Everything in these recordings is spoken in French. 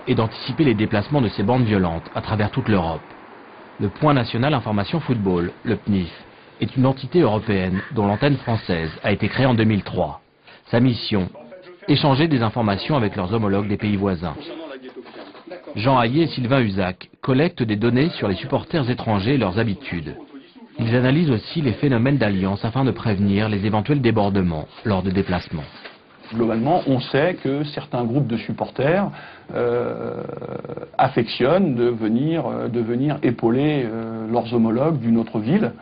et d'anticiper les déplacements de ces bandes violentes à travers toute l'Europe. Le Point National Information Football, le PNIF, est une entité européenne dont l'antenne française a été créée en 2003. Sa mission, échanger des informations avec leurs homologues des pays voisins. Jean Hayet et Sylvain Huzac collectent des données sur les supporters étrangers et leurs habitudes. Ils analysent aussi les phénomènes d'alliance afin de prévenir les éventuels débordements lors de déplacements. Globalement, on sait que certains groupes de supporters affectionnent de venir épauler leurs homologues d'une autre ville.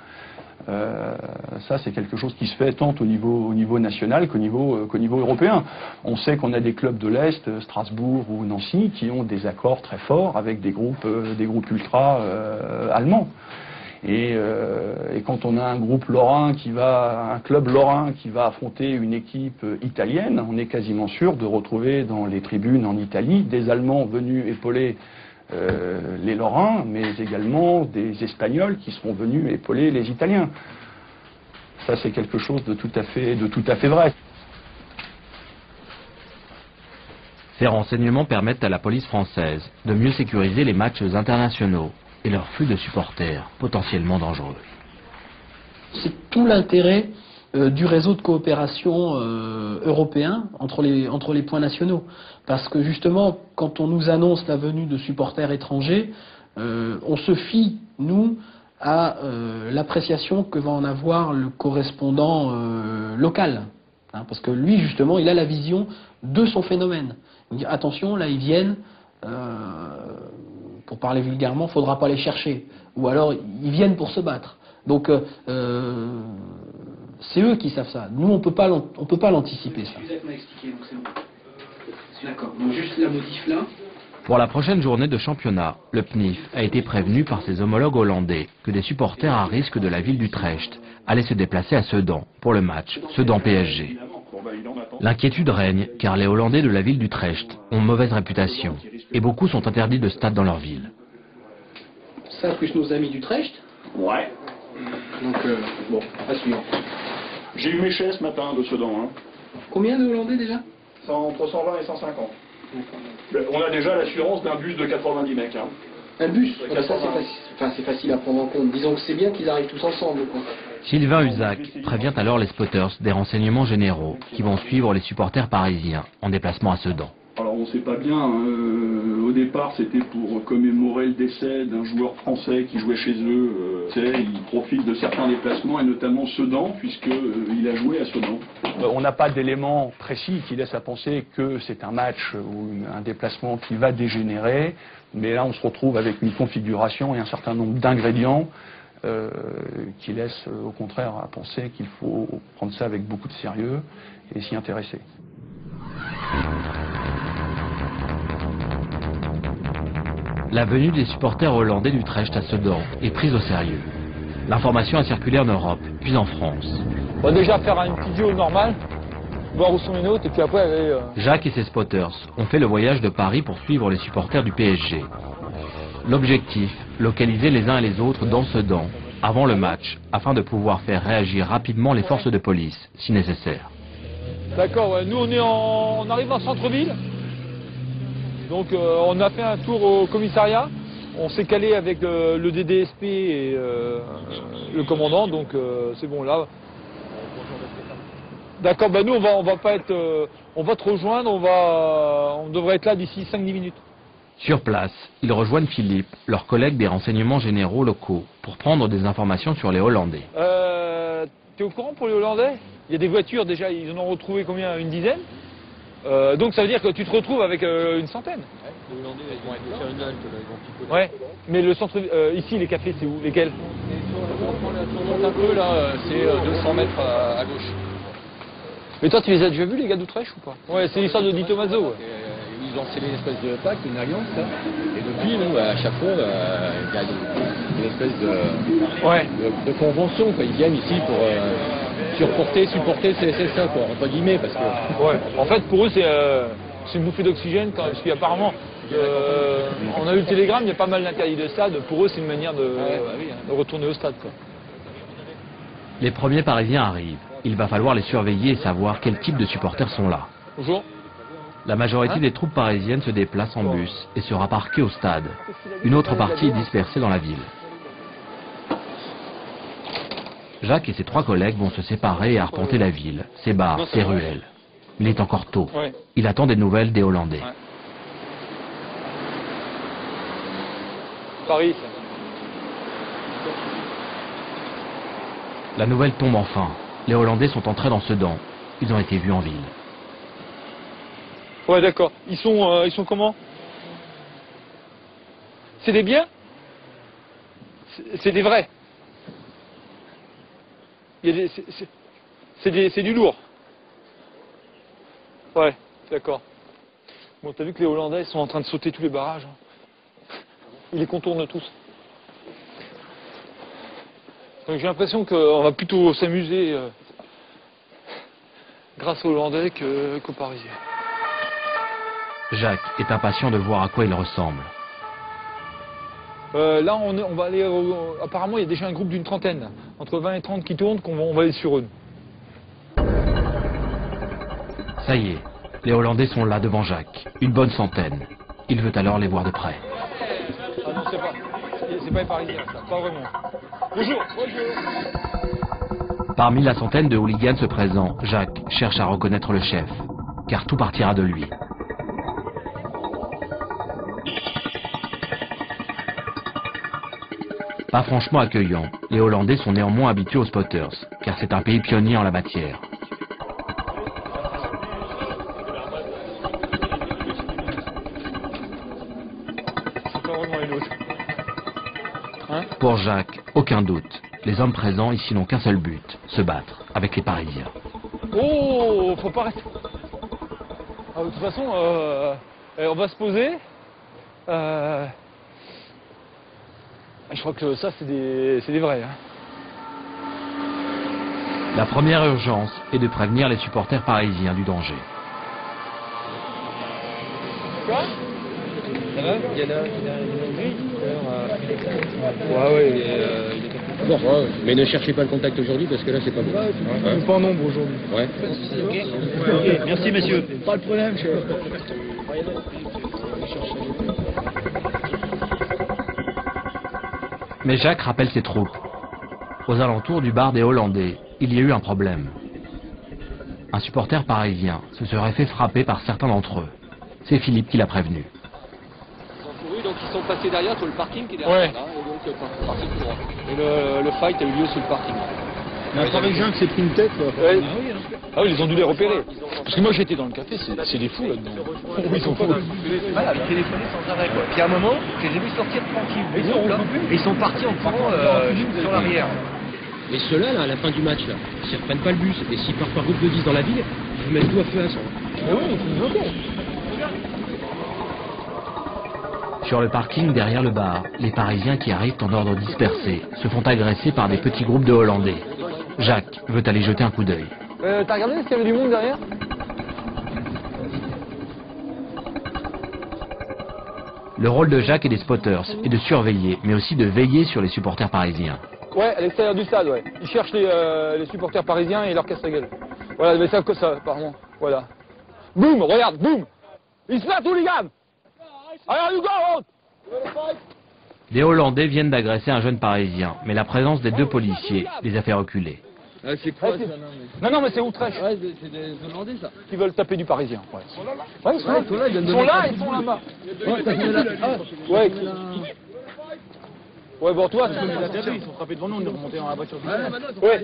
Ça, c'est quelque chose qui se fait tant au niveau national qu'au niveau européen. On sait qu'on a des clubs de l'Est, Strasbourg ou Nancy, qui ont des accords très forts avec des groupes ultra allemands. Et quand on a un club lorrain qui va affronter une équipe italienne, on est quasiment sûr de retrouver dans les tribunes en Italie des Allemands venus épauler les Lorrains, mais également des Espagnols qui seront venus épauler les Italiens. Ça, c'est quelque chose de tout à fait vrai. Ces renseignements permettent à la police française de mieux sécuriser les matchs internationaux et leur flux de supporters potentiellement dangereux. C'est tout l'intérêt du réseau de coopération européen entre les points nationaux. Parce que justement, quand on nous annonce la venue de supporters étrangers, on se fie, nous, à l'appréciation que va en avoir le correspondant local. Hein, parce que lui, justement, il a la vision de son phénomène. Il dit, attention, là, ils viennent... pour parler vulgairement, il ne faudra pas les chercher. Ou alors, ils viennent pour se battre. Donc, c'est eux qui savent ça. Nous, on peut pas l'anticiper, ça. Vous m'a expliqué, donc c'est bon. D'accord. Donc, juste la modif là. Pour la prochaine journée de championnat, le PNIF a été prévenu par ses homologues hollandais que des supporters à risque de la ville d'Utrecht allaient se déplacer à Sedan pour le match Sedan-PSG. L'inquiétude règne car les Hollandais de la ville d'Utrecht ont mauvaise réputation et beaucoup sont interdits de stade dans leur ville. Ça plus nos amis d'Utrecht. Ouais. Donc, bon, à suivre. J'ai eu mes chaises ce matin de Sedan. Hein. Combien de Hollandais déjà? Entre 120 et 150. On a déjà l'assurance d'un bus de 90 mecs. Hein. Un bus? Ça, c'est facile à prendre en compte. Disons que c'est bien qu'ils arrivent tous ensemble, quoi. Sylvain Huzac prévient alors les spotters des renseignements généraux qui vont suivre les supporters parisiens en déplacement à Sedan. Alors on ne sait pas bien, au départ c'était pour commémorer le décès d'un joueur français qui jouait chez eux. Ils profitent de certains déplacements et notamment Sedan puisqu'il a joué à Sedan. On n'a pas d'éléments précis qui laissent à penser que c'est un match ou un déplacement qui va dégénérer, mais là on se retrouve avec une configuration et un certain nombre d'ingrédients qui laissent au contraire à penser qu'il faut prendre ça avec beaucoup de sérieux et s'y intéresser. La venue des supporters hollandais d'Utrecht à Sedan est prise au sérieux. L'information a circulé en Europe, puis en France. On va déjà faire une petite vidéo normale, voir où sont les nôtres, et puis après aller... Jacques et ses spotters ont fait le voyage de Paris pour suivre les supporters du PSG. L'objectif, localiser les uns et les autres dans Sedan, avant le match, afin de pouvoir faire réagir rapidement les forces de police, si nécessaire. D'accord, ouais. Nous on arrive en centre-ville. Donc on a fait un tour au commissariat, on s'est calé avec le DDSP et le commandant, donc c'est bon là. D'accord, bah nous on va pas être, on va te rejoindre, on devrait être là d'ici 5-10 minutes. Sur place, ils rejoignent Philippe, leur collègue des renseignements généraux locaux, pour prendre des informations sur les Hollandais. T'es au courant pour les Hollandais? Il y a des voitures déjà, ils en ont retrouvé combien? Une dizaine? Donc ça veut dire que tu te retrouves avec une centaine. Les Hollandais ils vont être faire une halte, là, ils vont picoler. Ouais, mais le centre, ici les cafés c'est où? Lesquels? On monte un peu là, c'est 200 mètres à gauche. Mais toi tu les as déjà vus les gars d'Utrecht ou pas? Ouais, c'est l'histoire de Di Tommaso. Ouais. Ils ont scellé une espèce de pacte, une alliance là. Et depuis, nous, à chaque fois, il y a une espèce de convention, quoi. Ils viennent ici pour supporter CSSA, quoi, entre guillemets, parce que... Ouais, en fait pour eux c'est une bouffée d'oxygène, parce qu'apparemment on a eu le télégramme, il y a pas mal d'interdits de stade, pour eux c'est une manière de retourner au stade, quoi. Les premiers Parisiens arrivent, il va falloir les surveiller et savoir quel type de supporters sont là. Bonjour. La majorité des troupes parisiennes se déplacent en bus et sera parquée au stade. Une autre partie est dispersée dans la ville. Jacques et ses 3 collègues vont se séparer et arpenter la ville, ses bars, ses ruelles. Il est encore tôt. Il attend des nouvelles des Hollandais. Paris. La nouvelle tombe enfin. Les Hollandais sont entrés dans Sedan. Ils ont été vus en ville. Ouais, d'accord. Ils sont comment? C'est des biens? C'est des vrais? C'est du lourd. Ouais, d'accord. Bon, t'as vu que les Hollandais sont en train de sauter tous les barrages. Ils les contournent tous. Donc j'ai l'impression qu'on va plutôt s'amuser grâce aux Hollandais qu'aux Parisiens. Jacques est impatient de voir à quoi il ressemble. Là, on va aller... apparemment, il y a déjà un groupe d'une trentaine. Entre 20 et 30 qui tournent, on va aller sur eux. Ça y est, les Hollandais sont là devant Jacques. Une bonne centaine. Il veut alors les voir de près. Ah non, c'est pas les Parisiens, ça. Pas vraiment. Bonjour. Parmi la centaine de hooligans présents, Jacques cherche à reconnaître le chef, car tout partira de lui. Pas franchement accueillant, les Hollandais sont néanmoins habitués aux spotters, car c'est un pays pionnier en la matière. Pour Jacques, aucun doute. Les hommes présents ici n'ont qu'un seul but, se battre avec les Parisiens. Oh, faut pas rester... Ah, de toute façon, on va se poser. Je crois que ça, c'est des vrais. Hein. La première urgence est de prévenir les supporters parisiens du danger. Quoi? Ça va? Il y en a une grille. Ouais, il est... Bon, ouais, mais ne cherchez pas le contact aujourd'hui parce que là c'est pas bon. On est pas en nombre aujourd'hui. Ouais. Ok, merci messieurs. Pas de problème, chef. Mais Jacques rappelle ses troupes. Aux alentours du bar des Hollandais, il y a eu un problème. Un supporter parisien se serait fait frapper par certains d'entre eux. C'est Philippe qui l'a prévenu. Donc ils sont passés derrière sur le parking qui est derrière là, et donc parti tout droit. Et le fight a eu lieu sur le parking. Il y a un Parisien qui s'est pris une tête. Ouais. Ah oui, ils ont dû les repérer. Parce que moi j'étais dans le café, c'est des fous là-dedans. Ils sont fous. Voilà, ils téléphonaient sans arrêt quoi. Puis à un moment, je les ai vus sortir tranquilles. Et ils sont partis en courant sur l'arrière. Mais ceux-là, là, à la fin du match, là, s'ils reprennent pas le bus et s'ils partent par groupe de 10 dans la ville, ils vous mettent tout à feu à sang. Mais oui, c'est une enquête. Sur le parking derrière le bar, les Parisiens qui arrivent en ordre dispersé se font agresser par des petits groupes de Hollandais. Jacques veut aller jeter un coup d'œil. T'as regardé s'il y avait du monde derrière? Le rôle de Jacques et des spotters est de surveiller, mais aussi de veiller sur les supporters parisiens. Ouais, à l'extérieur du stade, ouais. Ils cherchent les supporters parisiens et leur cassent la gueule. Voilà, mais ça que ça, apparemment. Voilà. Boum, regarde, boum. Ils se battent, hooligans. Alors, you go out. Des Hollandais viennent d'agresser un jeune Parisien, mais la présence des 2 policiers les a fait reculer. Ah, c'est quoi ça? Non, mais c'est Utrecht. Ouais, c'est des Hollandais ça. Qui veulent taper du Parisien. Ouais, ils sont là. Ouais, ils sont là, Ouais. Ouais, bon, toi, Ils sont frappés devant nous, on est remontés dans la voiture. ouais.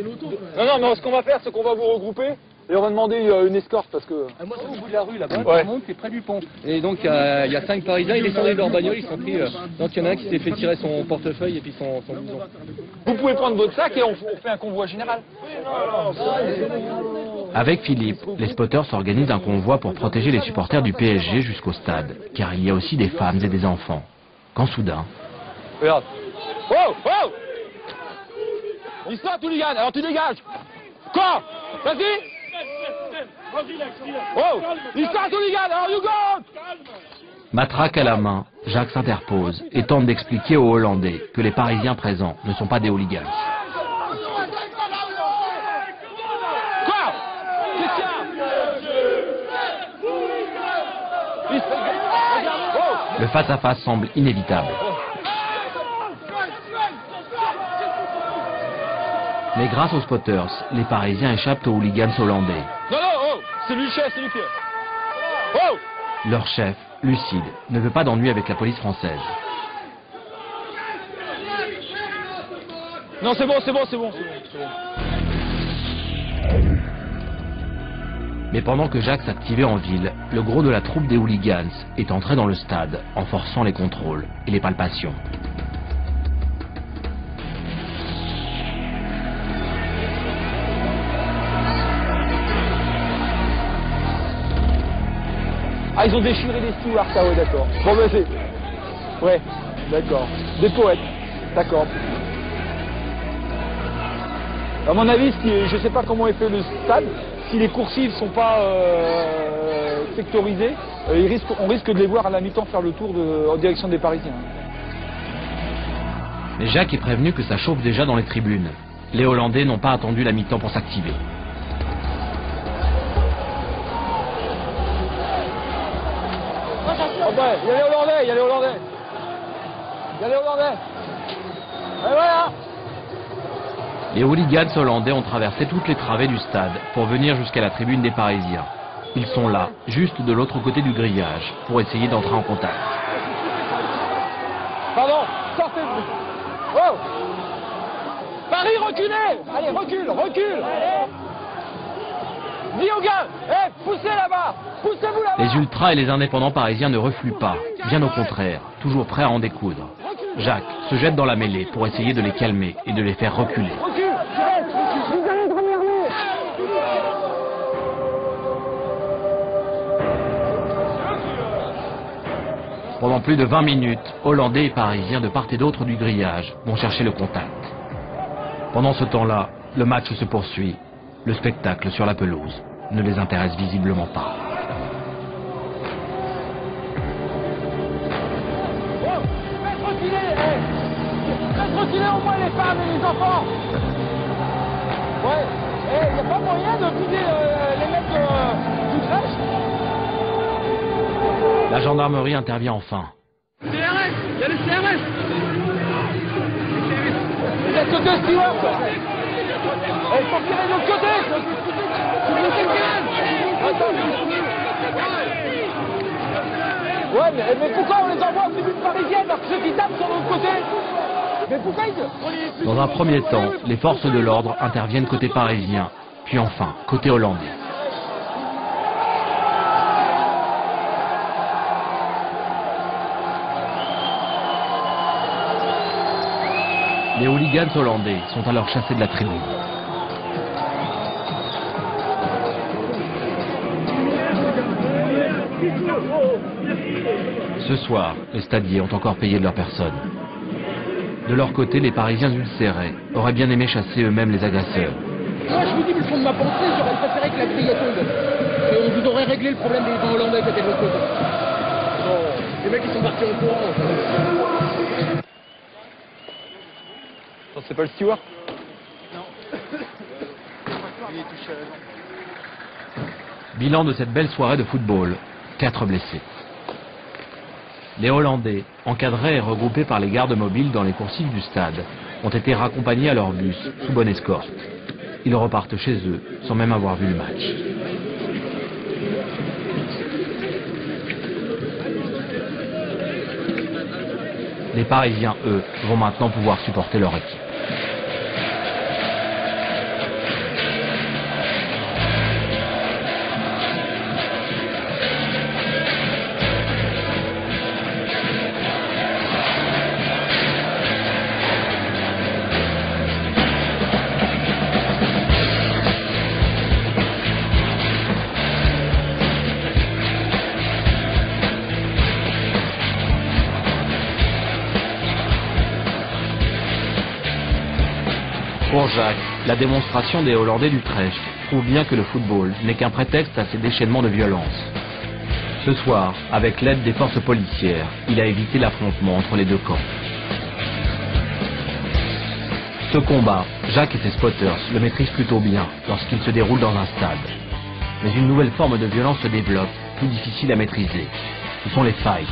Non, mais ce qu'on va faire, c'est qu'on va vous regrouper et on va demander une escorte parce que. Moi, c'est au bout de la rue là-bas, Ouais. tout le monde, c'est près du pont. Et donc, il y a 5 Parisiens, ils descendaient de leur bagnole, ils sont pris. Donc, il y en a un qui s'est fait tirer son portefeuille et puis son blouson. Vous pouvez prendre votre sac et on fait un convoi général. Avec Philippe, les spotters organisent un convoi pour protéger les supporters du PSG jusqu'au stade, car il y a aussi des femmes et des enfants. Quand soudain, Regarde. Oh. Ils sont tous les gars, alors tu dégages. Quoi? Vas-y. Oh, ils sont tous les gars, alors you go. matraque à la main, Jacques s'interpose et tente d'expliquer aux Hollandais que les Parisiens présents ne sont pas des hooligans. Quoi? Qu'est-ce qu'il y a? Le face-à-face semble inévitable. Mais grâce aux spotters, les Parisiens échappent aux hooligans hollandais. Non, non, oh, c'est lui le chef, c'est lui qui... Oh! Leur chef, lucide, ne veut pas d'ennui avec la police française. Non, c'est bon, c'est bon, c'est bon, c'est bon. Mais pendant que Jacques s'activait en ville, le gros de la troupe des hooligans est entré dans le stade en forçant les contrôles et les palpations. Ah, ils ont déchiré les stewards, ah ouais, d'accord. Bon, ben c'est... Ouais, d'accord. Des poètes, d'accord. À mon avis, je sais pas comment est fait le stade. Si les coursives sont pas sectorisées, on risque de les voir à la mi-temps faire le tour en direction des Parisiens. Mais Jacques est prévenu que ça chauffe déjà dans les tribunes. Les Hollandais n'ont pas attendu la mi-temps pour s'activer. Oh ben, il y a les Hollandais, il y a les Hollandais. Il y a les Hollandais. Et voilà. Les hooligans hollandais ont traversé toutes les travées du stade pour venir jusqu'à la tribune des Parisiens. Ils sont là, juste de l'autre côté du grillage, pour essayer d'entrer en contact. Pardon, sortez. Oh. Paris, reculez. Allez, recule, recule. Dis aux gars, poussez là-bas. Poussez-vous là-bas. Les ultras et les indépendants parisiens ne refluent pas, bien au contraire, toujours prêts à en découdre. Jacques se jette dans la mêlée pour essayer de les calmer et de les faire reculer. Pendant plus de 20 minutes, Hollandais et Parisiens de part et d'autre du grillage vont chercher le contact. Pendant ce temps-là, le match se poursuit. Le spectacle sur la pelouse ne les intéresse visiblement pas. Faites reculer au moins les femmes et les enfants. Ouais, il n'y a pas moyen de vider les mecs du crèche. La gendarmerie intervient enfin. CRS, il y a le CRS. Il y a que deux stewards. Il faut tirer de l'autre côté. Ouais, mais pourquoi on les envoie en tribune parisienne alors que ceux qui tapent sont de l'autre côté? Mais pourquoi ils... Dans un premier temps, les forces de l'ordre interviennent côté parisien, puis enfin côté hollandais. Les hooligans hollandais sont alors chassés de la tribune. Ce soir, les stadiers ont encore payé de leur personne. De leur côté, les Parisiens ulcérés auraient bien aimé chasser eux-mêmes les agresseurs. Moi, je vous dis, le fond de ma pensée, j'aurais préféré que la grille tombe. Et on vous aurait réglé le problème des gens hollandais qui étaient de l'autre côté. Bon, les mecs, ils sont partis en courant. Non, c'est pas le steward? Bilan de cette belle soirée de football, 4 blessés. Les Hollandais, encadrés et regroupés par les gardes mobiles dans les coursives du stade, ont été raccompagnés à leur bus sous bonne escorte. Ils repartent chez eux sans même avoir vu le match. Les Parisiens, eux, vont maintenant pouvoir supporter leur équipe. Pour Jacques, la démonstration des Hollandais d'Utrecht prouve bien que le football n'est qu'un prétexte à ces déchaînements de violence. Ce soir, avec l'aide des forces policières, il a évité l'affrontement entre les deux camps. Ce combat, Jacques et ses spotters le maîtrisent plutôt bien lorsqu'il se déroule dans un stade. Mais une nouvelle forme de violence se développe, plus difficile à maîtriser. Ce sont les fights,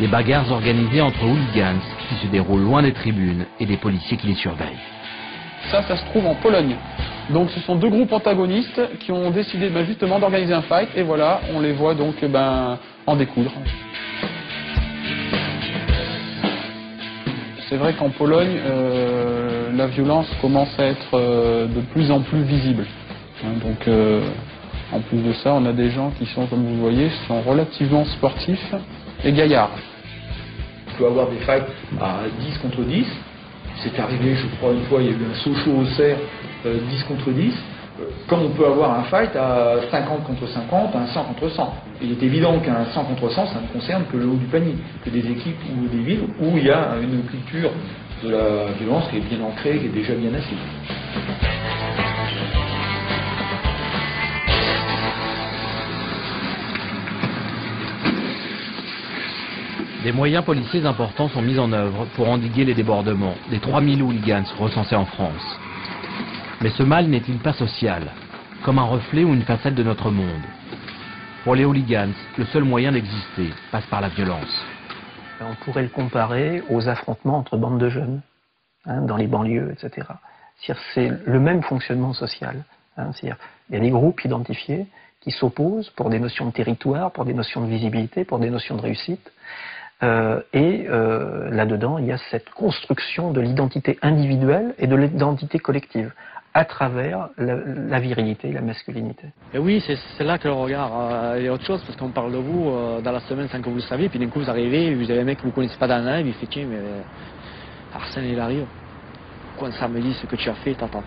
Des bagarres organisées entre hooligans qui se déroulent loin des tribunes et des policiers qui les surveillent. Ça se trouve en Pologne. Donc ce sont deux groupes antagonistes qui ont décidé justement d'organiser un fight et voilà, on les voit donc en découdre. C'est vrai qu'en Pologne, la violence commence à être de plus en plus visible. Donc en plus de ça, on a des gens qui sont, comme vous le voyez, sont relativement sportifs et gaillards. On peut avoir des fights à 10 contre 10. C'est arrivé, je crois, une fois, il y a eu un Sochaux au Cerf, 10 contre 10. Comme on peut avoir un fight à 50 contre 50, un 100 contre 100. Il est évident qu'un 100 contre 100, ça ne concerne que le haut du panier, que des équipes ou des villes où il y a une culture de la violence qui est bien ancrée, qui est déjà bien assise. Des moyens policiers importants sont mis en œuvre pour endiguer les débordements des 3000 hooligans recensés en France. Mais ce mal n'est-il pas social, comme un reflet ou une facette de notre monde? Pour les hooligans, le seul moyen d'exister passe par la violence. On pourrait le comparer aux affrontements entre bandes de jeunes, dans les banlieues, etc. C'est le même fonctionnement social. Il y a des groupes identifiés qui s'opposent pour des notions de territoire, pour des notions de visibilité, pour des notions de réussite. Là-dedans, il y a cette construction de l'identité individuelle et de l'identité collective à travers la virilité et la masculinité. Et oui, c'est là que le regard est autre chose, parce qu'on parle de vous dans la semaine sans que vous le saviez, puis d'un coup vous arrivez, vous avez un mec que vous ne connaissez pas dans la live, il fait tiens, mais Arsène il arrive. Quand ça me dit ce que tu as fait, Quelque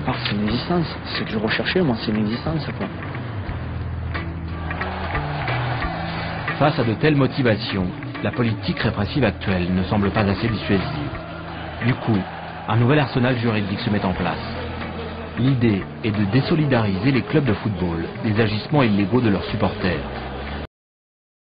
part, c'est une existence. Ce que je recherchais, moi, c'est une existence, quoi. Face à de telles motivations, la politique répressive actuelle ne semble pas assez dissuasive. Du coup, un nouvel arsenal juridique se met en place. L'idée est de désolidariser les clubs de football des agissements illégaux de leurs supporters.